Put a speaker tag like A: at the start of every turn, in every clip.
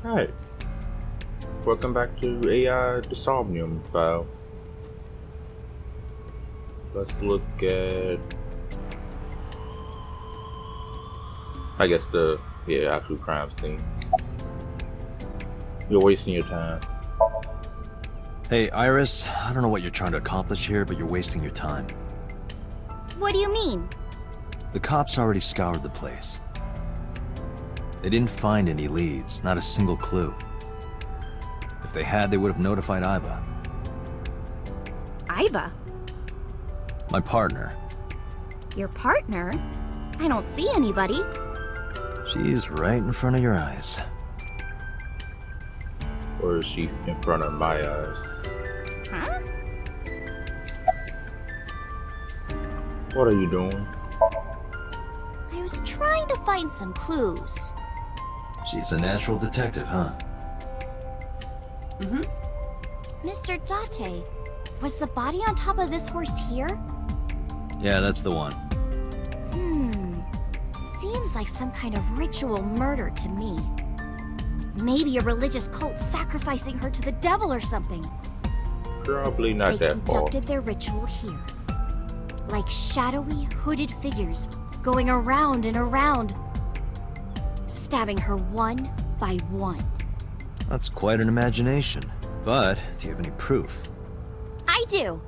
A: Alright, welcome back to AI the Somnium file. Let's look at, I guess the actual crime scene. You're wasting your time.
B: Hey, Iris, I don't know what you're trying to accomplish here, but you're wasting your time.
C: What do you mean?
B: The cops already scoured the place. They didn't find any leads, not a single clue. If they had, they would have notified Iva.
C: Iva?
B: My partner.
C: Your partner? I don't see anybody.
B: She's right in front of your eyes.
A: Or is she in front of my eyes?
C: Huh?
A: What are you doing?
C: I was trying to find some clues.
B: She's a natural detective, huh?
C: Mm-hmm. Mr. Date, was the body on top of this horse here?
B: Yeah, that's the one.
C: Seems like some kind of ritual murder to me. Maybe a religious cult sacrificing her to the devil or something.
A: Probably not
C: They
A: that far.
C: conducted their ritual here. Like shadowy, hooded figures going around and around, stabbing her one by one.
B: That's quite an imagination. But, do you have any proof?
C: I do.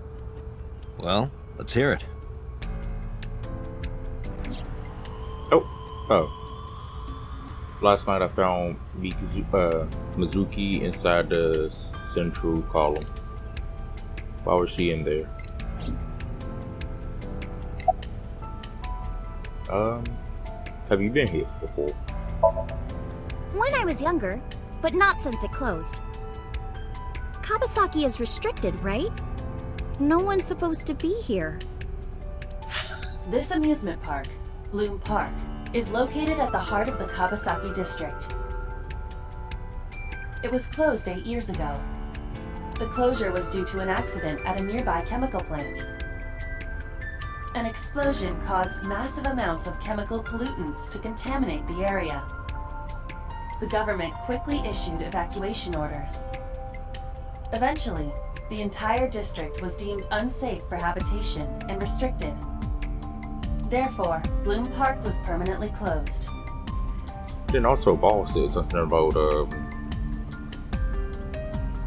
B: Well, let's hear it.
A: Oh. Last night I found Mizuki inside the central column. Why was she in there? Have you been here before?
C: When I was younger, but not since it closed. Kawasaki is restricted, right? No one's supposed to be here.
D: This amusement park, Bloom Park, is located at the heart of the Kawasaki district. It was closed 8 years ago. The closure was due to an accident at a nearby chemical plant. An explosion caused massive amounts of chemical pollutants to contaminate the area. The government quickly issued evacuation orders. Eventually, the entire district was deemed unsafe for habitation and restricted. Therefore, Bloom Park was permanently closed.
A: Then also Ball said something about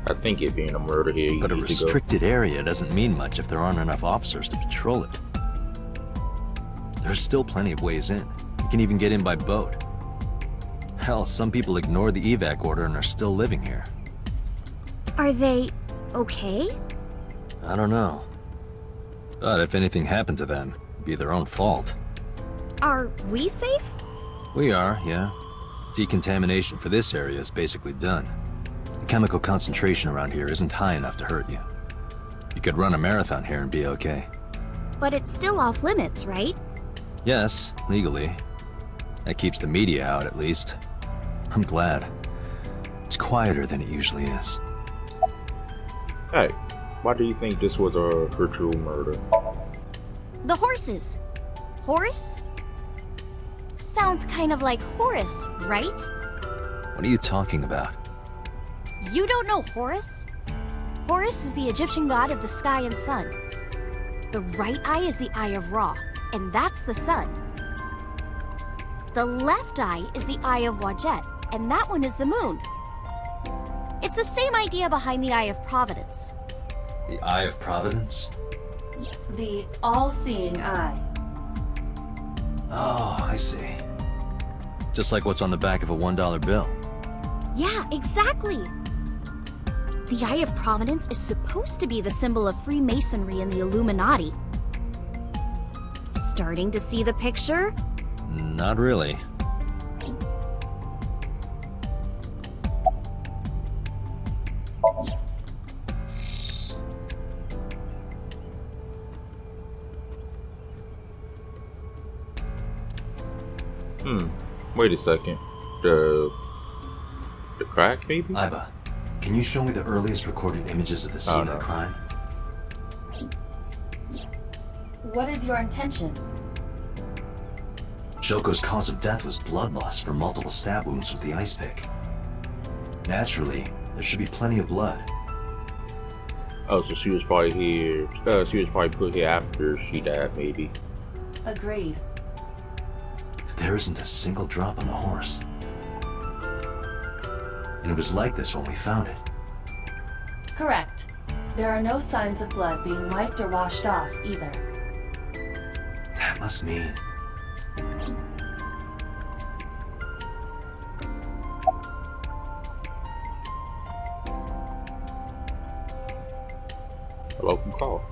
A: I think it being a murder here.
B: But a restricted area doesn't mean much if there aren't enough officers to patrol it. There's still plenty of ways in. You can even get in by boat. Hell, some people ignore the evac order and are still living here.
C: Are they okay?
B: I don't know. But if anything happened to them, it'd be their own fault.
C: Are we safe?
B: We are, yeah. Decontamination for this area is basically done. The chemical concentration around here isn't high enough to hurt you. You could run a marathon here and be okay.
C: But it's still off limits, right?
B: Yes, legally. That keeps the media out, at least. I'm glad. It's quieter than it usually is.
A: Hey, why do you think this was a ritual murder?
C: The horses. Horse? Sounds kind of like Horus, right?
B: What are you talking about?
C: You don't know Horus? Horus is the Egyptian god of the sky and sun. The right eye is the eye of Ra, and that's the sun. The left eye is the eye of Wadjet, and that one is the moon. It's the same idea behind the Eye of Providence.
B: The Eye of Providence?
D: The all-seeing eye.
B: Oh, I see. Just like what's on the back of a $1 bill.
C: Yeah, exactly. The Eye of Providence is supposed to be the symbol of Freemasonry and the Illuminati. Starting to see the picture?
B: Not really.
A: Wait a second. The crack, maybe?
B: Iva, can you show me the earliest recorded images of the scene of the crime?
D: What is your intention?
B: Shoko's cause of death was blood loss from multiple stab wounds with the ice pick. Naturally, there should be plenty of blood.
A: Oh, so she was probably here. She was probably put here after she died, maybe.
D: Agreed.
B: There isn't a single drop on the horse. And it was like this when we found it.
D: Correct. There are no signs of blood being wiped or washed off either.
B: That must mean...
A: A local call.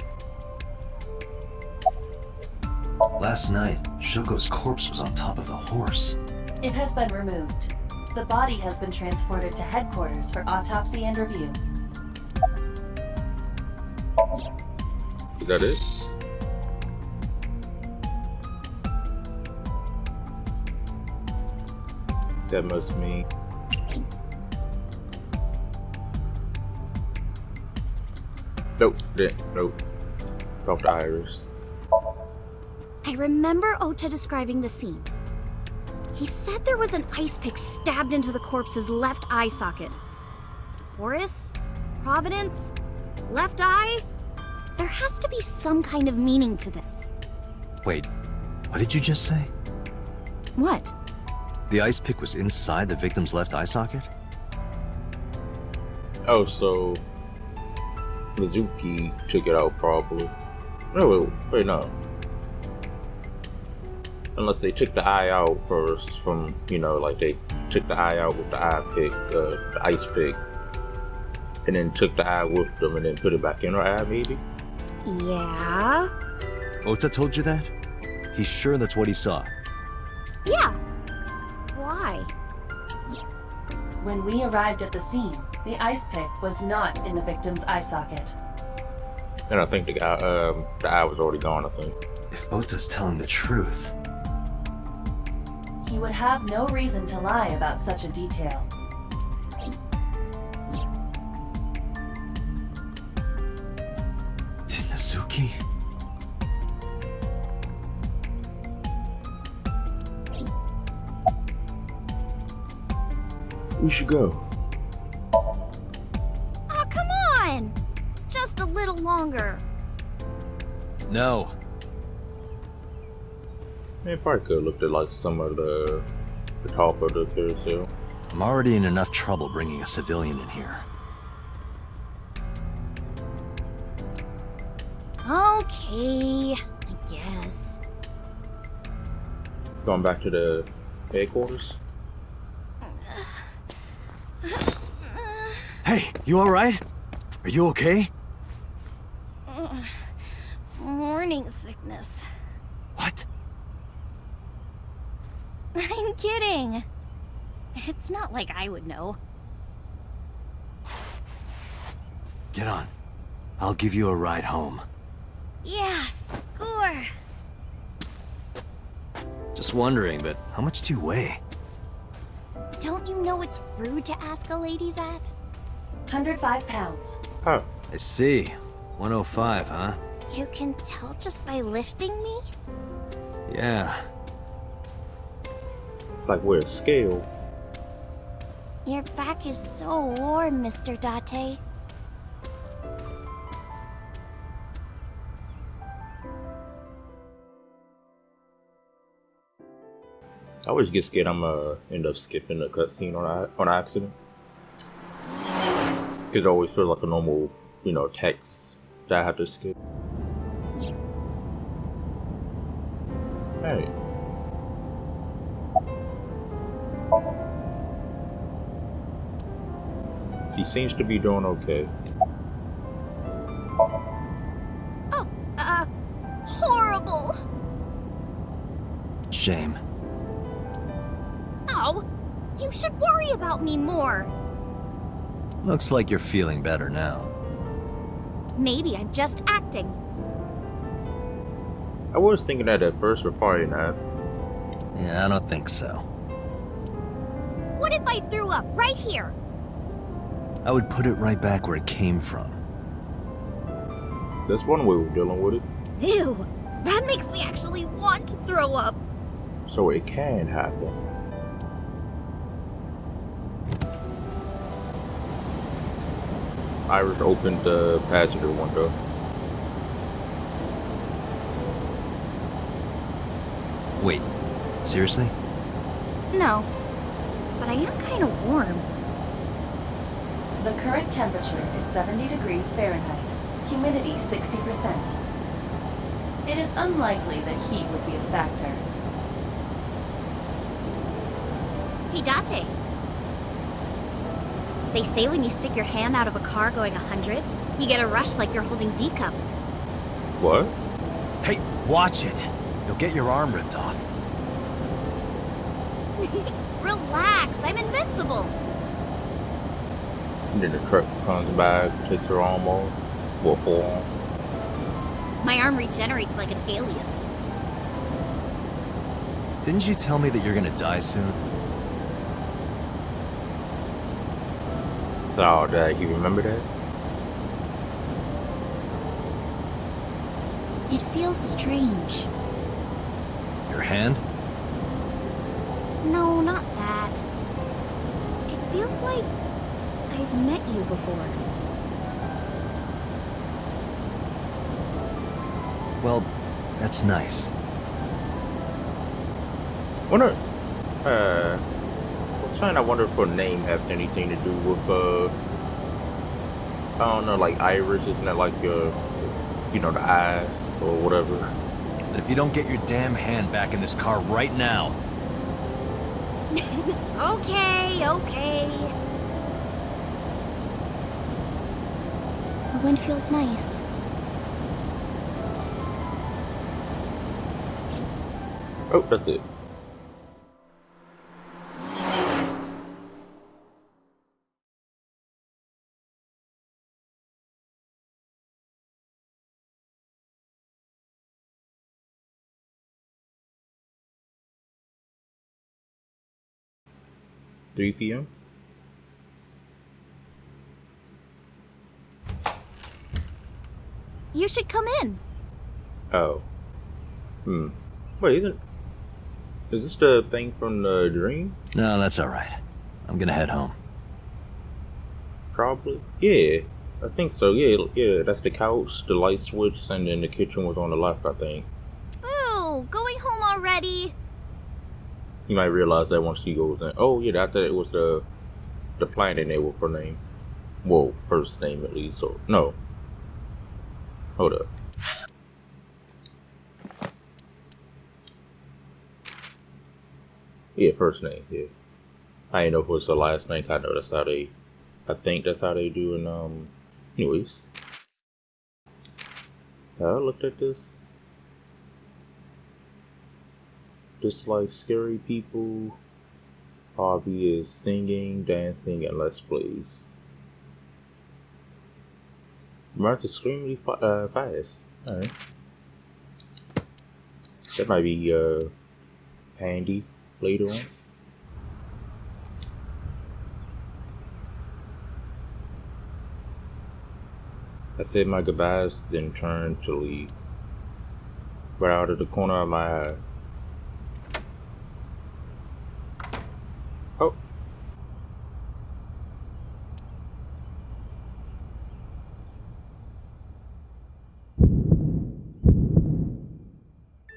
B: Last night, Shoko's corpse was on top of the horse.
D: It has been removed. The body has been transported to headquarters for autopsy and review.
A: Is that it? That must mean. Nope, nope. Dr. Iris.
C: I remember Ota describing the scene. He said there was an ice pick stabbed into the corpse's left eye socket. Horus? Providence? Left eye? There has to be some kind of meaning to this.
B: Wait, what did you just say?
C: What?
B: The ice pick was inside the victim's left eye socket?
A: Oh, so Mizuki took it out probably. No, wait, no. Unless they took the eye out first from, you know, like they took the eye out with the eye pick, the ice pick, and then took the eye with them and then put it back in her eye, maybe?
C: Yeah?
B: Ota told you that? He's sure that's what he saw.
C: Yeah. Why?
D: When we arrived at the scene, the ice pick was not in the victim's eye socket.
A: And I think the eye was already gone, I think.
B: If Ota's telling the truth...
D: He would have no reason to lie about such a detail.
B: Mizuki?
A: We should go.
C: Oh, come on! Just a little longer.
B: No.
A: Man, probably could have looked at like some of the top of the carousel.
B: I'm already in enough trouble bringing a civilian in here.
C: Okay, I guess.
A: Going back to the headquarters.
B: Hey, you alright? Are you okay?
C: Morning sickness.
B: What?
C: I'm kidding. It's not like I would know.
B: Get on. I'll give you a ride home.
C: Yeah, score.
B: Just wondering, but how much do you weigh?
C: Don't you know it's rude to ask a lady that?
D: 105 pounds.
A: Oh,
B: I see. 105, huh?
C: You can tell just by lifting me?
B: Yeah.
A: like we're a scale.
C: Your back is so warm, Mr. Date.
A: I always get scared I'm end up skipping the cutscene on accident. It always feels like a normal, text that I have to skip. Hey. She seems to be doing okay.
C: Oh, horrible.
B: Shame.
C: Oh, you should worry about me more.
B: Looks like you're feeling better now.
C: Maybe I'm just acting.
A: I was thinking that at first, but probably not.
B: Yeah, I don't think so.
C: What if I threw up right here?
B: I would put it right back where it came from.
A: That's one way we're dealing with it.
C: Ew, that makes me actually want to throw up.
A: So it can happen. Iris opened the passenger window.
B: Wait, seriously?
C: No, but I am kind of warm.
D: The current temperature is 70 degrees Fahrenheit, humidity 60%. It is unlikely that heat would be a factor.
C: Hey, Date. They say when you stick your hand out of a car going 100, you get a rush like you're holding D cups.
A: What?
B: Hey, watch it! You'll get your arm ripped off.
C: Relax, I'm invincible.
A: And then the truck comes back, takes her arm off. Well, forearm.
C: My arm regenerates like an alien's.
B: Didn't you tell me that you're gonna die soon?
A: So, you remember that?
C: It feels strange.
B: Your hand?
C: No, not that. It feels like I've met you before.
B: Well, that's nice.
A: Wonder, I was trying to wonder if her name has anything to do with, I don't know, like Iris, isn't that like your, you know, the eye or whatever?
B: But if you don't get your damn hand back in this car right now...
C: Okay. The wind feels nice.
A: Oh, that's it. $3 p.m.
C: You should come in.
A: Oh. Wait, is this the thing from the dream?
B: No, that's alright. I'm gonna head home.
A: Probably. Yeah, I think so. Yeah, that's the couch, the light switch, and then the kitchen was on the left, I think.
C: Ooh, going home already?
A: You might realize that once she goes in. Oh, yeah, I thought it was the planet name with her name. Well, first name at least. So, no. Hold up. Yeah, first name, yeah. I didn't know if it was the last name. I know that's how they, I think that's how they do in, anyways. I looked at this. Just like scary people, hobby is singing, dancing, and let's plays. Runs extremely fast. Alright. That might be handy later on. I said my goodbyes, then turned to leave. Right out of the corner of my eye. Oh.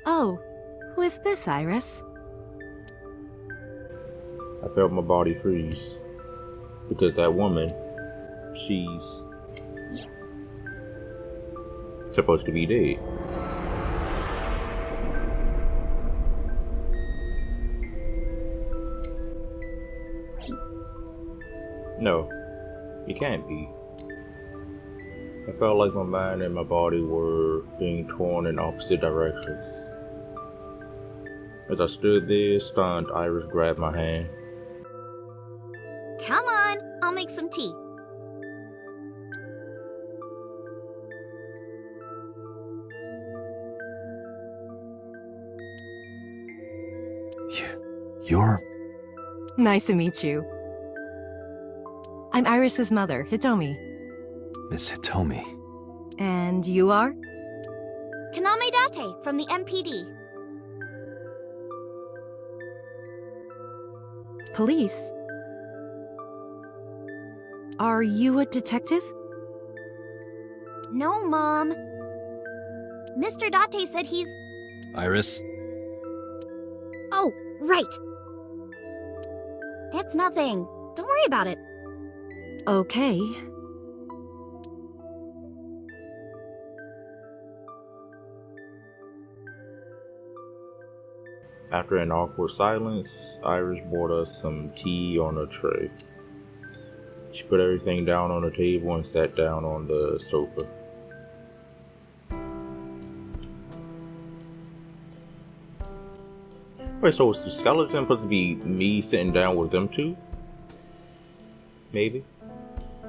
E: Oh, who is this, Iris?
A: I felt my body freeze. Because that woman, she's supposed to be dead. No, it can't be. I felt like my mind and my body were being torn in opposite directions. As I stood there, stunned, Iris grabbed my hand.
C: Come on, I'll make some tea.
B: You're...
E: Nice to meet you. I'm Iris's mother, Hitomi.
B: Miss Hitomi.
E: And you are?
C: Kaname Date from the MPD.
E: Police? Are you a detective?
C: No, Mom. Mr. Date said he's...
B: Iris?
C: Oh, right. It's nothing. Don't worry about it.
E: Okay.
A: After an awkward silence, Iris brought us some tea on a tray. She put everything down on the table and sat down on the sofa. Wait, so was the skeleton supposed to be me sitting down with them two? Maybe?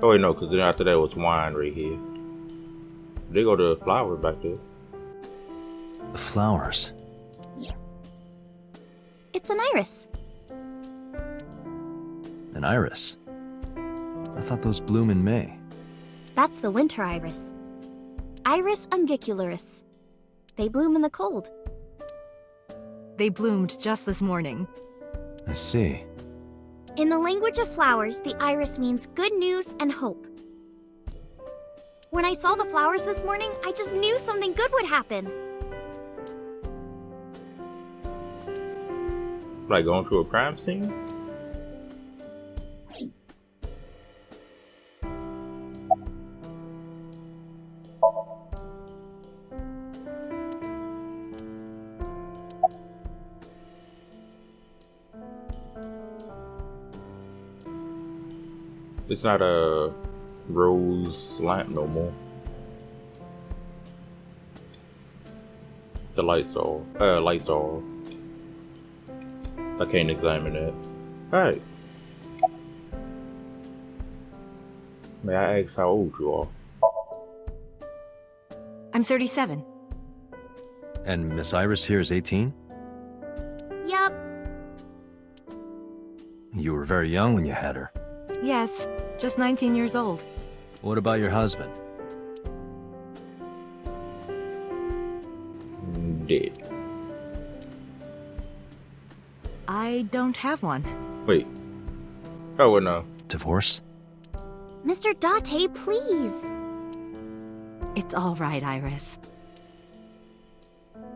A: Oh wait, no, because then after that was wine right here. They go to flower back there.
B: The flowers.
C: It's an iris.
B: An iris? I thought those bloom in May.
C: That's the winter iris. Iris ungicularis. They bloom in the cold.
E: They bloomed just this morning.
B: I see.
C: In the language of flowers, the iris means good news and hope. When I saw the flowers this morning, I just knew something good would happen.
A: Like going to a crime scene? It's not a rose lamp no more. The lights are off. I can't examine it. Alright. May I ask how old you are?
E: I'm 37.
B: And Miss Iris here is 18?
C: Yup.
B: You were very young when you had her.
E: Yes, just 19 years old.
B: What about your husband?
A: Dead.
E: I don't have one.
A: Wait. Oh, well, no.
B: Divorce?
C: Mr. Date, please.
E: It's all right, Iris.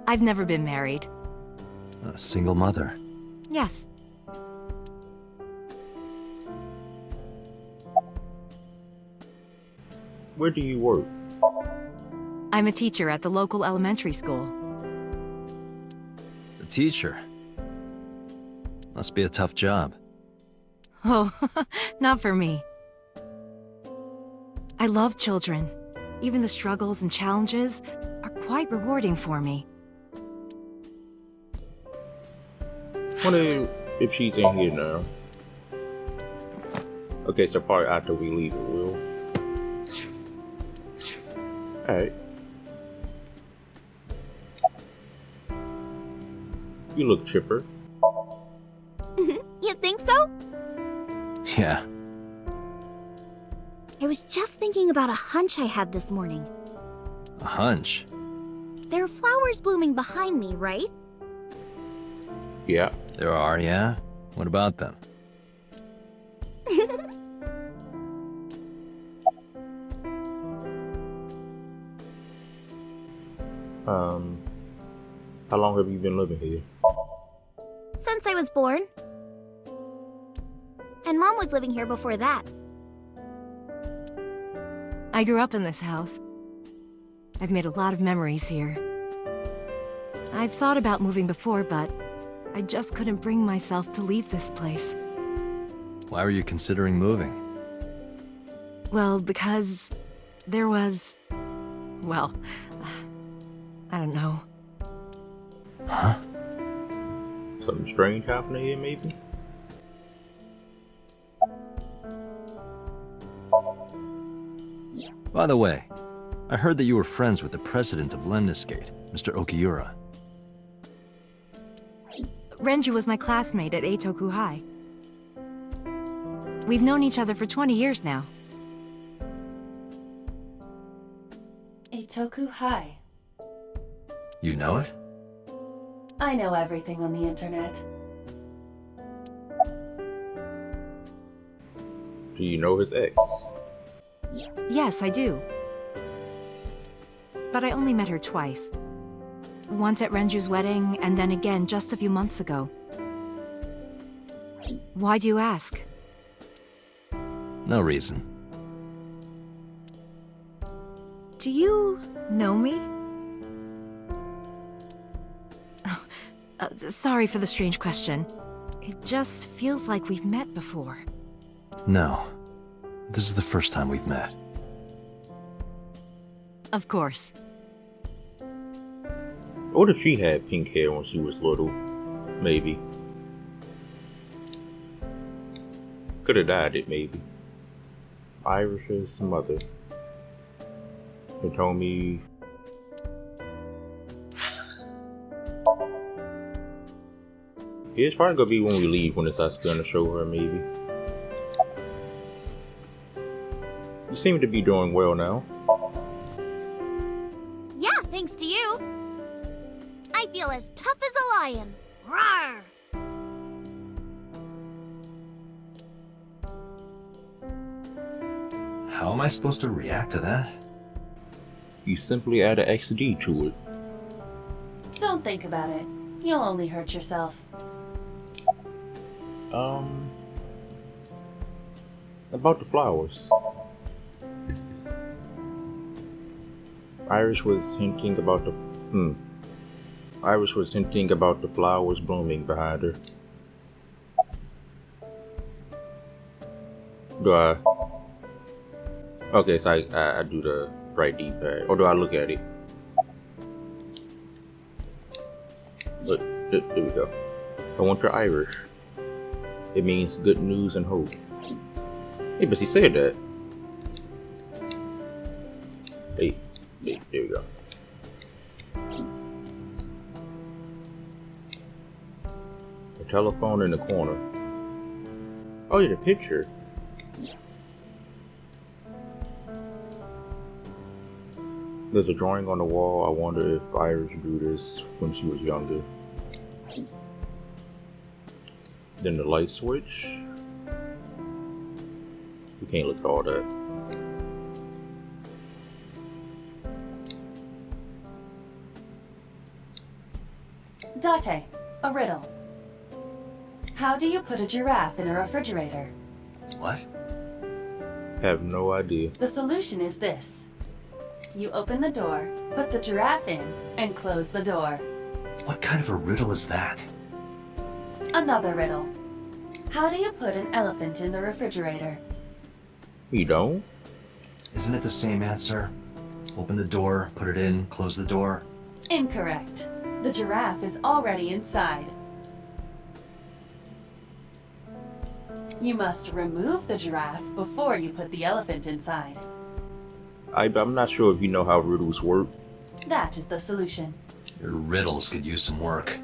E: I've never been married.
B: A single mother.
E: Yes.
A: Where do you work?
E: I'm a teacher at the local elementary school.
B: A teacher? Must be a tough job.
E: Oh, not for me. I love children. Even the struggles and challenges are quite rewarding for me.
A: Wonder if she's in here now. Okay, so probably after we leave it will. Alright. You look chipper.
C: You think so?
B: Yeah.
C: I was just thinking about a hunch I had this morning.
B: A hunch.
C: There are flowers blooming behind me, right?
A: Yeah.
B: There are, yeah? What about them?
A: How long have you been living here?
C: Since I was born. And Mom was living here before that.
E: I grew up in this house. I've made a lot of memories here. I've thought about moving before, but I just couldn't bring myself to leave this place.
B: Why were you considering moving?
E: Well, because there was... well, I don't know.
B: Huh?
A: Something strange happening here, maybe?
B: By the way, I heard that you were friends with the president of Lemniscate, Mr. Okiura.
E: Renju was my classmate at Eitoku High. We've known each other for 20 years now.
D: Eitoku High.
B: You know it?
D: I know everything on the internet.
A: Do you know his ex?
E: Yes, I do. but I only met her twice. Once at Renju's wedding, and then again just a few months ago. Why do you ask?
B: No reason.
E: Do you know me? Oh, sorry for the strange question. It just feels like we've met before.
B: No. This is the first time we've met.
E: Of course.
A: What if she had pink hair when she was little? Maybe. Could have dyed it, maybe. Irish's mother. They told me. Yeah, it's probably gonna be when we leave, when it's us gonna show her, maybe. You seem to be doing well now.
C: Yeah, thanks to you. I feel as tough as a lion. Rawr!
B: How am I supposed to react to that?
A: You simply add an XD to it.
D: Don't think about it. You'll only hurt yourself.
A: About the flowers. Irish was hinting about the flowers blooming behind her. Do I? Okay, so I do the right D-pad, or do I look at it? Look, there we go. I want your Irish. It means good news and hope. Hey, but he said that. Hey, there we go. The telephone in the corner. Oh, yeah, the picture. There's a drawing on the wall. I wonder if Iris drew this when she was younger. Then the light switch. You can't look at all that.
D: Date, a riddle. How do you put a giraffe in a refrigerator?
B: What?
A: Have no idea.
D: The solution is this. You open the door, put the giraffe in, and close the door.
B: What kind of a riddle is that?
D: Another riddle. How do you put an elephant in the refrigerator?
A: You don't?
B: Isn't it the same answer? Open the door, put it in, close the door.
D: Incorrect. The giraffe is already inside. You must remove the giraffe before you put the elephant inside.
A: I'm not sure if you know how riddles work.
D: That is the solution.
B: Your riddles could use some work.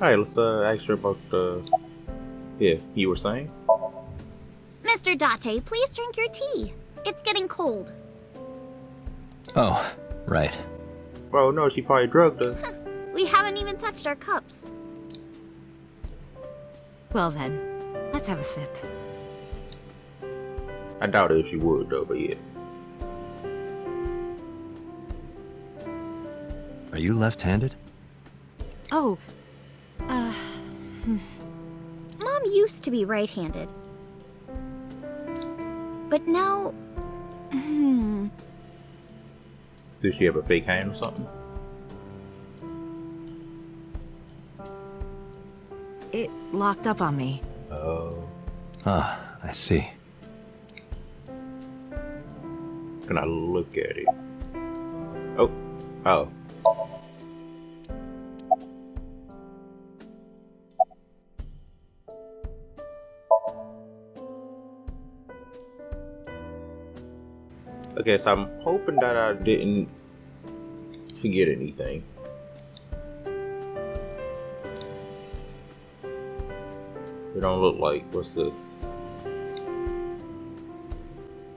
A: Alright, let's ask her about yeah, you were saying?
C: Mr. Date, please drink your tea. It's getting cold.
B: Oh, right.
A: Well, no, she probably drugged us.
C: We haven't even touched our cups.
E: Well then, let's have a sip.
A: I doubt it if she would, though, but yeah.
B: Are you left-handed?
E: Oh,
C: Mom used to be right-handed. But now...
A: Did she have a fake hand or something?
E: it locked up on me.
A: Oh.
B: Ah, I see.
A: Can I look at it? Oh. Oh. Okay, so I'm hoping that I didn't forget anything. It don't look like, what's this?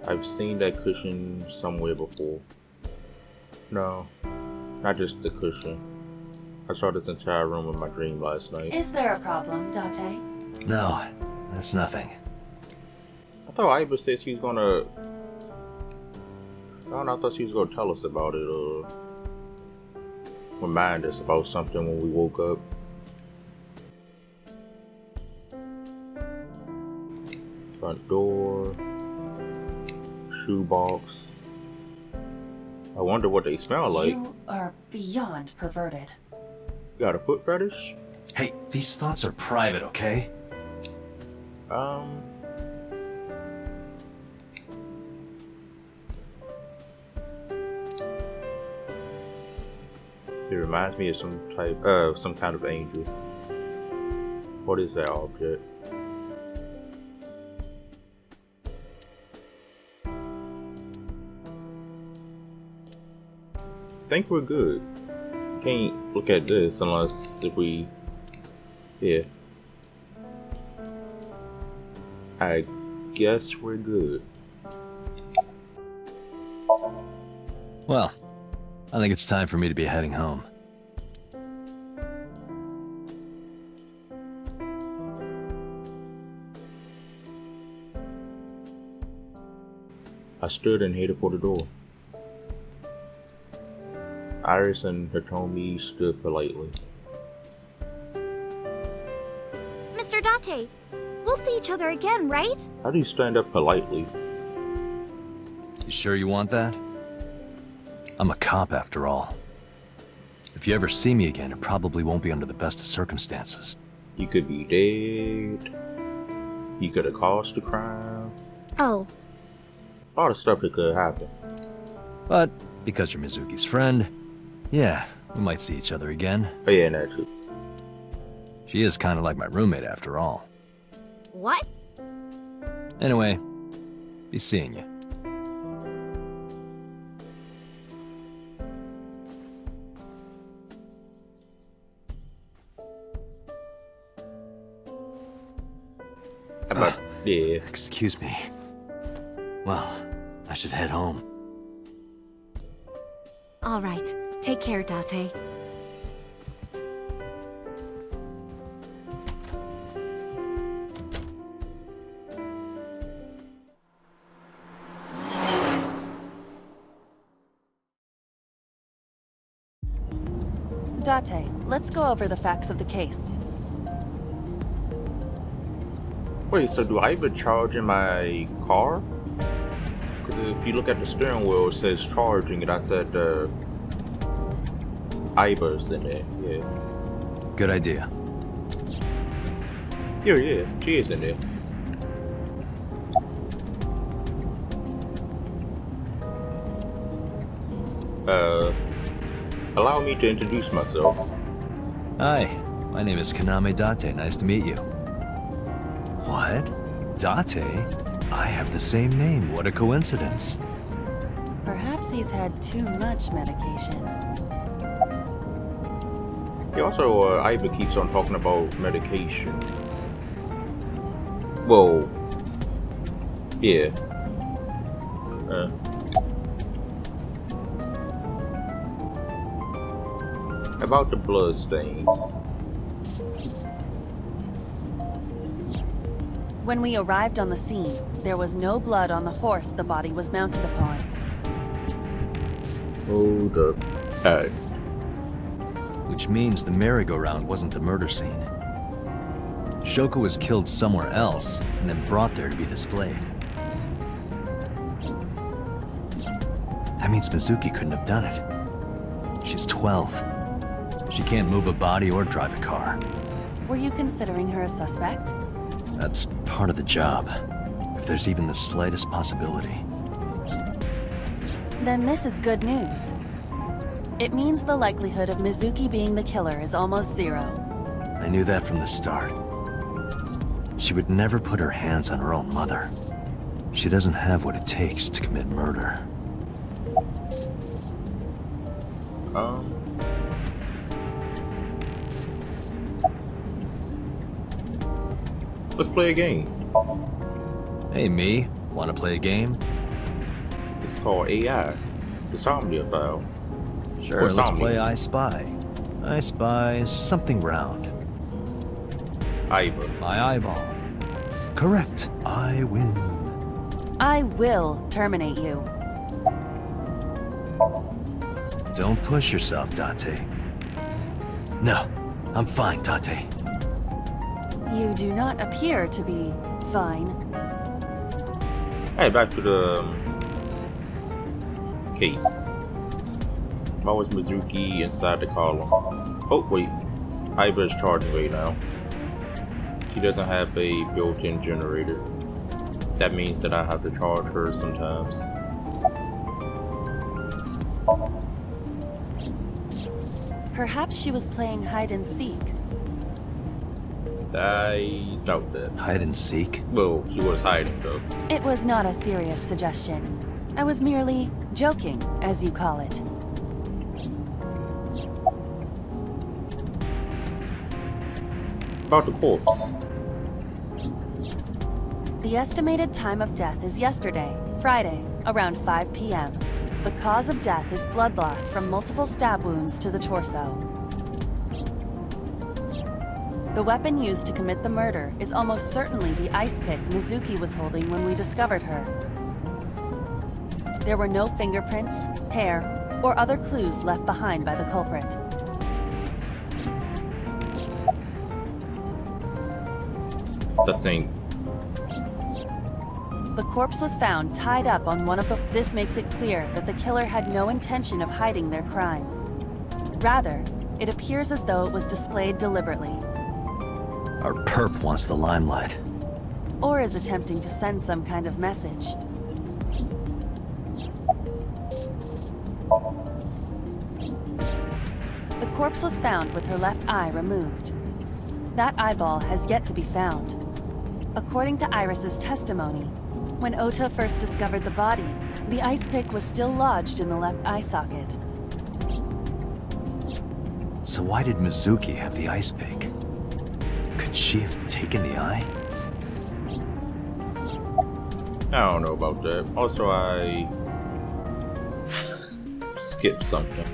A: I've seen that cushion somewhere before. No, not just the cushion. I saw this entire room in my dream last night.
D: Is there a problem, Date?
B: No, that's nothing.
A: I thought Iva said she was gonna Oh, no, I thought she was gonna tell us about it, remind us about something when we woke up. Front door, shoebox. I wonder what they smell like.
D: You are beyond perverted.
A: Got a foot fetish?
B: Hey, these thoughts are private, okay?
A: It reminds me of some kind of angel. What is that object? I think we're good. Can't look at this unless if we, yeah. I guess we're good.
B: Well, I think it's time for me to be heading home.
A: I stood and headed for the door. Iris and Hitomi stood politely.
C: Mr. Date, we'll see each other again, right?
A: How do you stand up politely?
B: You sure you want that? I'm a cop after all. If you ever see me again, it probably won't be under the best of circumstances.
A: You could be dead. You could have caused a crime.
C: Oh,
A: A lot of stuff that could happen.
B: But because you're Mizuki's friend, yeah, we might see each other again.
A: Oh yeah, and that too.
B: She is kind of like my roommate after all.
C: what?
B: Anyway, be seeing you.
A: About, yeah.
B: Excuse me. Well, I should head home.
E: All right. Take care, Date.
D: Date, let's go over the facts of the case.
A: Wait, so do I even charge in my car? Because if you look at the steering wheel, it says charging, and I said Iva's in there. Yeah.
B: Good idea.
A: Yeah, she is in there. Allow me to introduce myself.
B: Hi, my name is Kaname Date. Nice to meet you. What? Date? I have the same name. What a coincidence.
D: Perhaps he's had too much medication.
A: He also, Iva keeps on talking about medication. Well, yeah. About the blood stains.
D: When we arrived on the scene, there was no blood on the horse the body was mounted upon.
A: Hold up. Alright.
B: Which means the merry-go-round wasn't the murder scene. Shoko was killed somewhere else and then brought there to be displayed. That means Mizuki couldn't have done it. She's 12. She can't move a body or drive a car.
D: Were you considering her a suspect?
B: That's part of the job. If there's even the slightest possibility.
D: Then this is good news. It means the likelihood of Mizuki being the killer is almost zero.
B: I knew that from the start. She would never put her hands on her own mother. She doesn't have what it takes to commit murder.
A: Let's play a game.
B: Hey, me. Wanna play a game?
A: It's called AI. The Somnium file.
B: Sure,
A: Or
B: let's
A: Somnium.
B: play I Spy. I spy something round.
A: Iva.
B: My eyeball. Correct. I win.
D: I will terminate you.
B: Don't push yourself, Tate. No, I'm fine, Tate.
D: You do not appear to be fine.
A: Hey, back to the case. Why was Mizuki inside the column? Oh, wait. Iva is charging right now. She doesn't have a built-in generator. That means that I have to charge her sometimes.
D: Perhaps she was playing hide and seek.
A: I doubt that.
B: Hide and seek?
A: Well, she was hiding though.
D: It was not a serious suggestion. I was merely joking, as you call it.
A: About the corpse.
D: The estimated time of death is yesterday, Friday, around 5 p.m. The cause of death is blood loss from multiple stab wounds to the torso. The weapon used to commit the murder is almost certainly the ice pick Mizuki was holding when we discovered her. There were no fingerprints, hair, or other clues left behind by the culprit.
A: The thing.
D: The corpse was found tied up on one of the... This makes it clear that the killer had no intention of hiding their crime. Rather, it appears as though it was displayed deliberately.
B: Our perp wants the limelight.
D: Or is attempting to send some kind of message. The corpse was found with her left eye removed. That eyeball has yet to be found. According to Iris's testimony, when Ota first discovered the body, the ice pick was still lodged in the left eye socket.
B: So why did Mizuki have the ice pick? Could she have taken the eye?
A: I don't know about that. Also, I skipped something.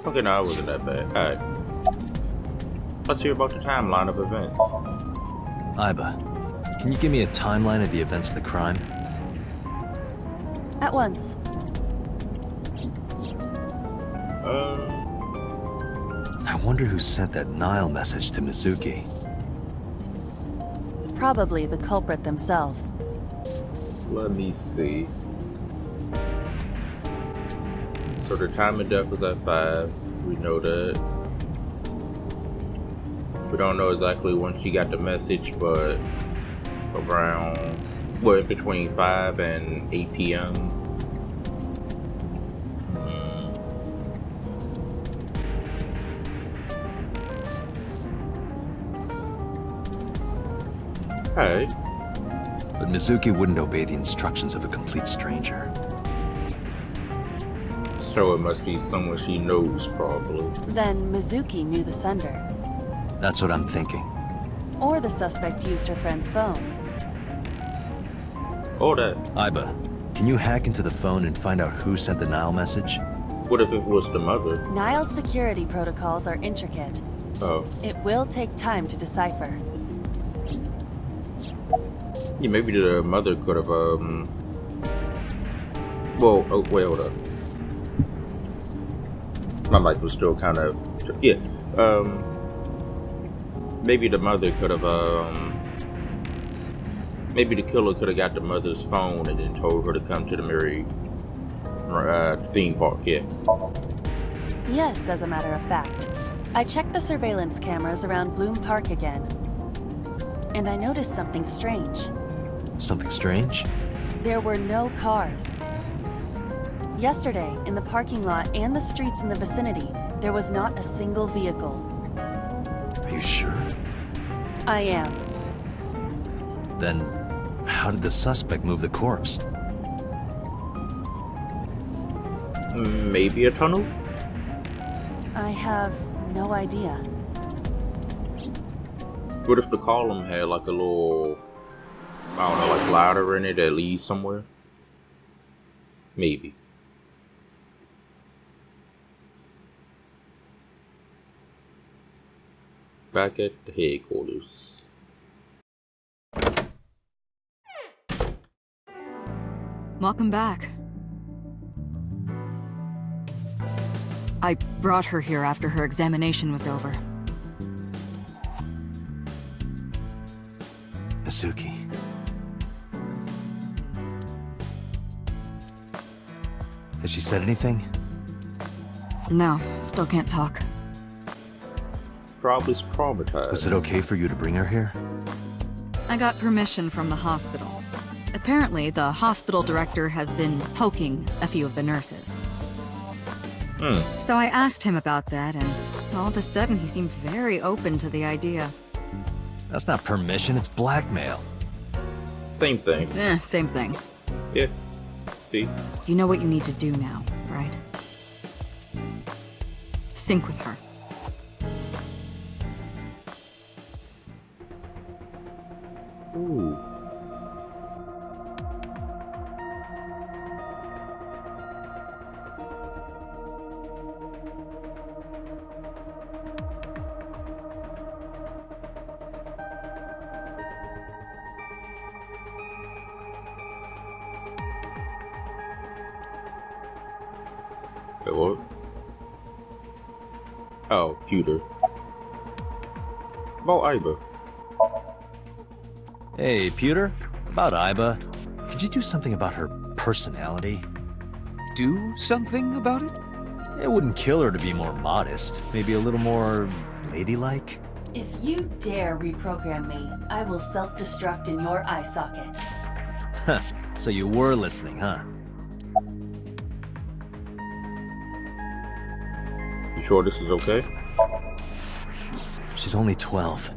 A: Okay, no, it wasn't that bad. Alright. Let's hear about the timeline of events.
B: Iba, can you give me a timeline of the events of the crime?
D: At once.
B: I wonder who sent that Nile message to Mizuki.
D: Probably the culprit themselves.
A: Let me see. So the time of death was at 5. We know that. We don't know exactly when she got the message, but around, well, in between 5 and 8 p.m. Alright.
B: But Mizuki wouldn't obey the instructions of a complete stranger.
A: So it must be someone she knows, probably.
D: Then Mizuki knew the sender.
B: That's what I'm thinking.
D: Or the suspect used her friend's phone.
A: Or that.
B: Iba, can you hack into the phone and find out who sent the Nile message?
A: What if it was the mother?
D: Nile's security protocols are intricate.
A: Oh.
D: It will take time to decipher.
A: Yeah, maybe the mother could have, well, oh, wait, hold up. My mic was still kind of, yeah, maybe the mother could have, maybe the killer could have got the mother's phone and then told her to come to the theme park, yeah.
D: Yes, as a matter of fact. I checked the surveillance cameras around Bloom Park again. And I noticed something strange.
B: Something strange?
D: There were no cars. Yesterday, in the parking lot and the streets in the vicinity, there was not a single vehicle.
B: Are you sure?
D: I am.
B: Then, how did the suspect move the corpse?
A: Maybe a tunnel?
D: I have no idea.
A: What if the column had like a little, I don't know, like ladder in it that leads somewhere? Maybe. back at the headquarters.
F: Welcome back. I brought her here after her examination was over.
B: Mizuki. Has she said anything?
F: No, still can't talk.
A: Probably traumatized.
B: Was it okay for you to bring her here?
F: I got permission from the hospital. Apparently, the hospital director has been poking a few of the nurses. So I asked him about that, and all of a sudden he seemed very open to the idea.
B: That's not permission, it's blackmail.
A: Same thing.
F: Same thing.
A: Yeah. See?
F: You know what you need to do now, right? Sync with her.
A: Ooh. Wait, what? Oh, pewter. About Iba.
B: Hey, Pewter? About Iba. Could you do something about her personality?
G: Do something about it?
B: It wouldn't kill her to be more modest. Maybe a little more ladylike?
D: If you dare reprogram me, I will self-destruct in your eye socket.
B: Huh. So you were listening, huh?
A: You sure this is okay?
B: She's only 12.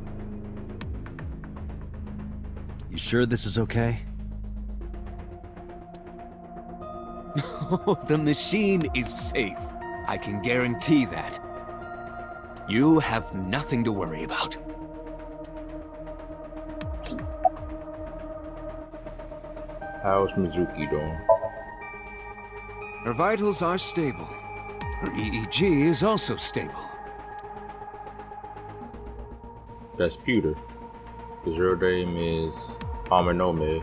B: You sure this is okay?
G: The machine is safe. I can guarantee that. You have nothing to worry about.
A: How's Mizuki doing?
G: Her vitals are stable. Her EEG is also stable.
A: That's Pewter. His real name is Amanome,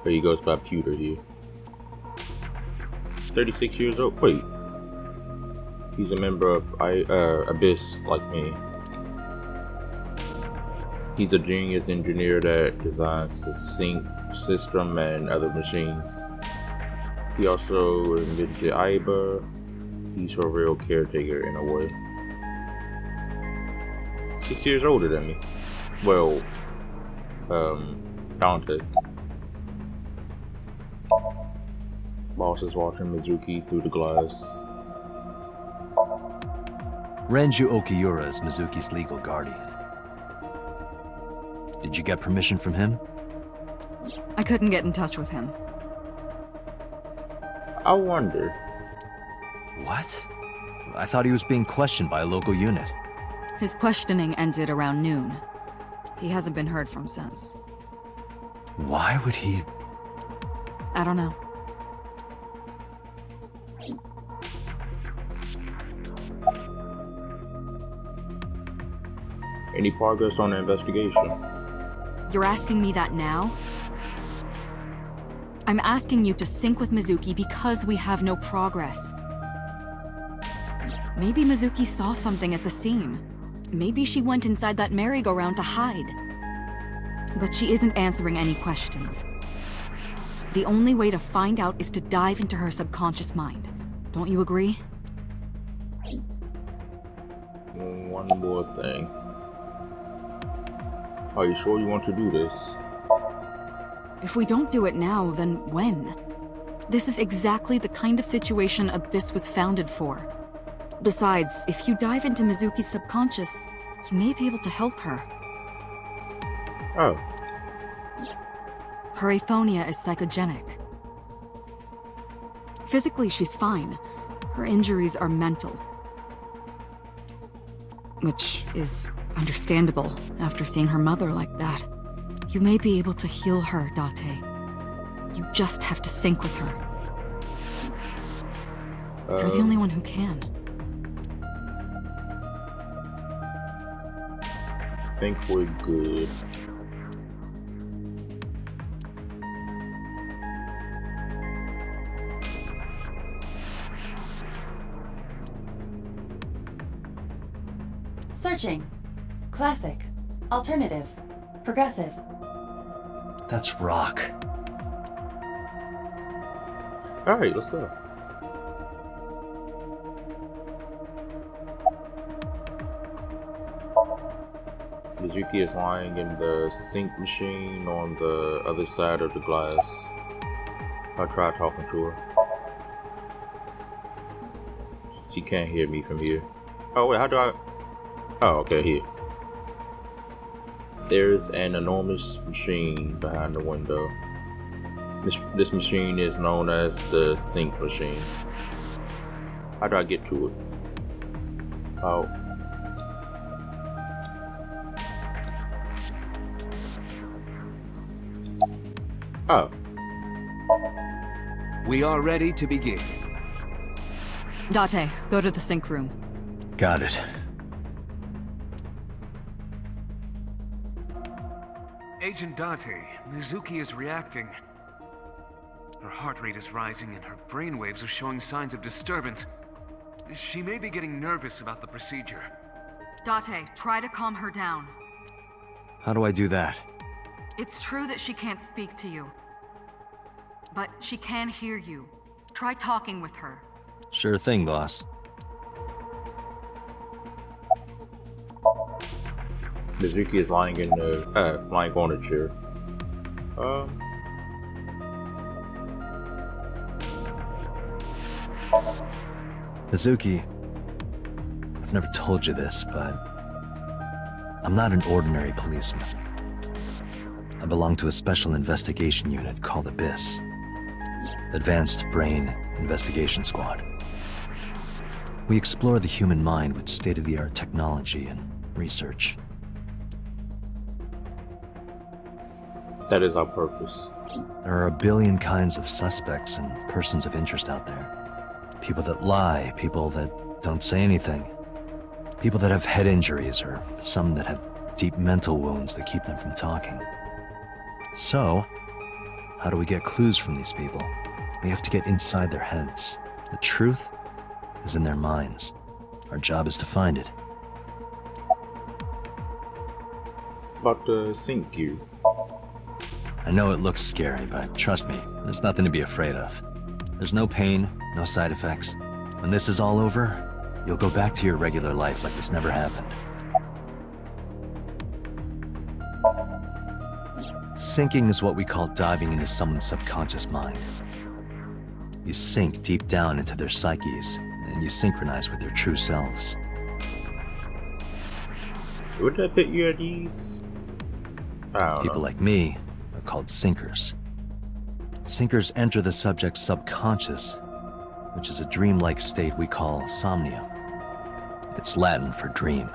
A: but he goes by Pewter here. 36 years old. Wait. He's a member of Abyss like me. He's a genius engineer that designs the sync system and other machines. He also invented Iba. He's her real caretaker in a way. 6 years older than me. Well, Dante. Boss is watching Mizuki through the glass.
B: Renju Okiura is Mizuki's legal guardian. Did you get permission from him?
F: I couldn't get in touch with him.
A: I wonder.
B: What? I thought he was being questioned by a local unit.
F: His questioning ended around noon. He hasn't been heard from since.
B: Why would he...
F: I don't know.
A: Any progress on the investigation?
F: You're asking me that now? I'm asking you to sync with Mizuki because we have no progress. Maybe Mizuki saw something at the scene. Maybe she went inside that merry-go-round to hide. But she isn't answering any questions. The only way to find out is to dive into her subconscious mind. Don't you agree?
A: One more thing. Are you sure you want to do this?
F: If we don't do it now, then when? This is exactly the kind of situation Abyss was founded for. Besides, if you dive into Mizuki's subconscious, you may be able to help her.
A: Oh.
F: Her aphonia is psychogenic. Physically, she's fine. Her injuries are mental. Which is understandable after seeing her mother like that. You may be able to heal her, Date. You just have to sync with her. You're the only one who can.
A: think we're good.
D: Searching. Classic. Alternative. Progressive.
B: That's rock.
A: Alright, let's go. Mizuki is lying in the sink machine on the other side of the glass. I tried talking to her. She can't hear me from here. Oh wait, how do I... Oh, okay, here. There's an enormous machine behind the window. This machine is known as the sink machine. How do I get to it? Oh. Oh.
G: We are ready to begin.
F: Date, go to the sink room.
B: Got it.
H: Agent Date, Mizuki is reacting. Her heart rate is rising and her brainwaves are showing signs of disturbance. She may be getting nervous about the procedure.
F: Date, try to calm her down.
B: How do I do that?
F: It's true that she can't speak to you, but she can hear you. Try talking with her.
B: Sure thing, boss.
A: Mizuki is lying in the lying on a chair.
B: Mizuki, I've never told you this, but I'm not an ordinary policeman. I belong to a special investigation unit called ABYSS. Advanced Brain Investigation Squad. We explore the human mind with state-of-the-art technology and research.
A: That is our purpose.
B: There are a billion kinds of suspects and persons of interest out there. People that lie, people that don't say anything. People that have head injuries, or some that have deep mental wounds that keep them from talking. So, how do we get clues from these people? We have to get inside their heads. The truth is in their minds. Our job is to find it.
A: About the sink gear.
B: I know it looks scary, but trust me, there's nothing to be afraid of. There's no pain, no side effects. When this is all over, you'll go back to your regular life like this never happened. Sinking is what we call diving into someone's subconscious mind. You sink deep down into their psyches, and you synchronize with their true selves.
A: Would that put you at ease? I don't
B: People
A: know.
B: like me are called sinkers. Sinkers enter the subject's subconscious, which is a dreamlike state we call Somnium. It's Latin for dream.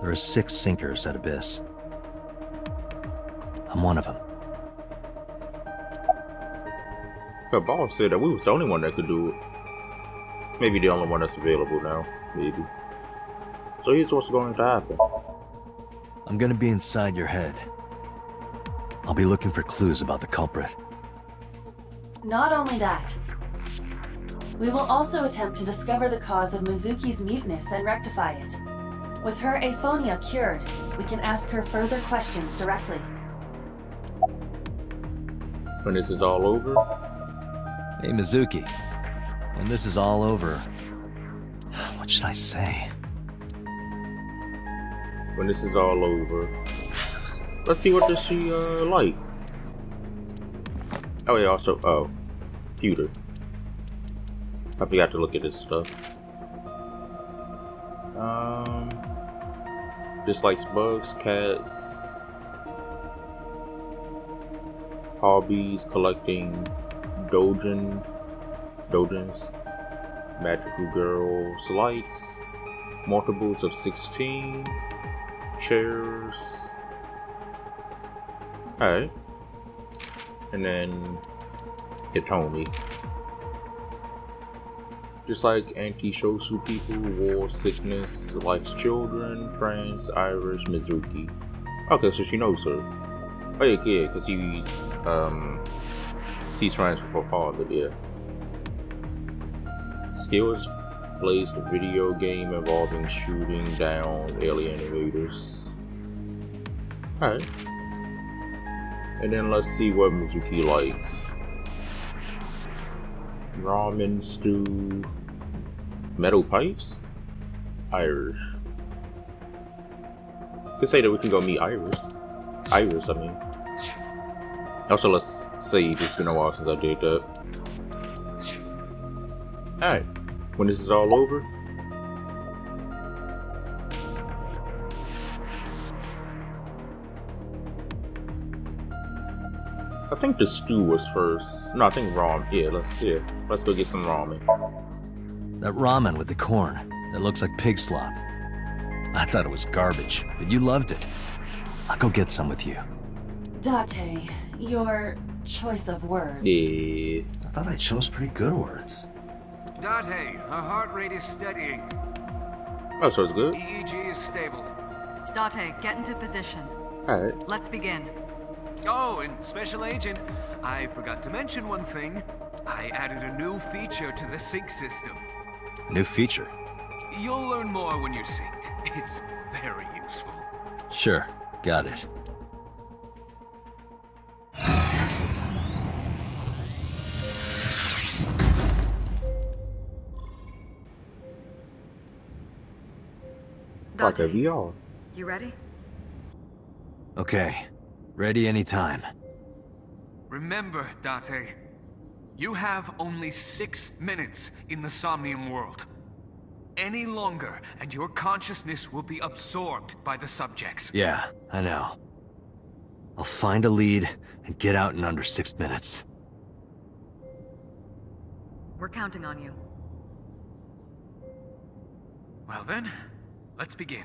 B: There are 6 sinkers at ABYSS. I'm one of them.
A: The boss said that we was the only one that could do it. Maybe the only one that's available now. Maybe. So here's what's going to happen.
B: I'm gonna be inside your head. I'll be looking for clues about the culprit.
D: Not only that, we will also attempt to discover the cause of Mizuki's muteness and rectify it. With her aphonia cured, we can ask her further questions directly.
A: When this is all over,
B: Hey, Mizuki. When this is all over, what should I say?
A: when this is all over, let's see what does she like. Oh yeah, also computer. I forgot to look at this stuff. Dislikes bugs, cats, hobbies, collecting dojins, magical girls, likes, multiples of 16, chairs. Alright. And then Hitomi. Just like anti-social people, war, sickness, likes children, trans, Irish, Mizuki. Okay, so she knows her. Oh yeah, because he's friends with her father, yeah. Skills plays the video game involving shooting down alien invaders. Alright. And then let's see what Mizuki likes. Ramen stew. Metal pipes? Irish. Could say that we can go meet Iris. Iris, I mean. Also, let's say it's been a while since I did that. Alright. When this is all over, I think the stew was first. No, I think ramen. Let's go get some ramen.
B: That ramen with the corn. That looks like pig slop. I thought it was garbage, but you loved it. I'll go get some with you.
D: Date, your choice of words.
A: Yeah.
B: I thought I chose pretty good words.
H: Date, her heart rate is steadying.
A: Oh, so it's good?
H: EEG is stable.
F: Date, get into position.
A: Alright.
F: Let's begin.
H: Oh, and Special Agent, I forgot to mention one thing. I added a new feature to the sync system.
B: New feature.
H: You'll learn more when you're synced. It's very useful.
B: Sure, got it.
A: Like a
F: Date,
A: VR.
F: you ready?
B: Okay, ready anytime.
H: Remember, Date, you have only 6 minutes in the Somnium world. Any longer, and your consciousness will be absorbed by the subjects.
B: Yeah, I know. I'll find a lead and get out in under 6 minutes.
F: We're counting on you.
H: Well then, let's begin.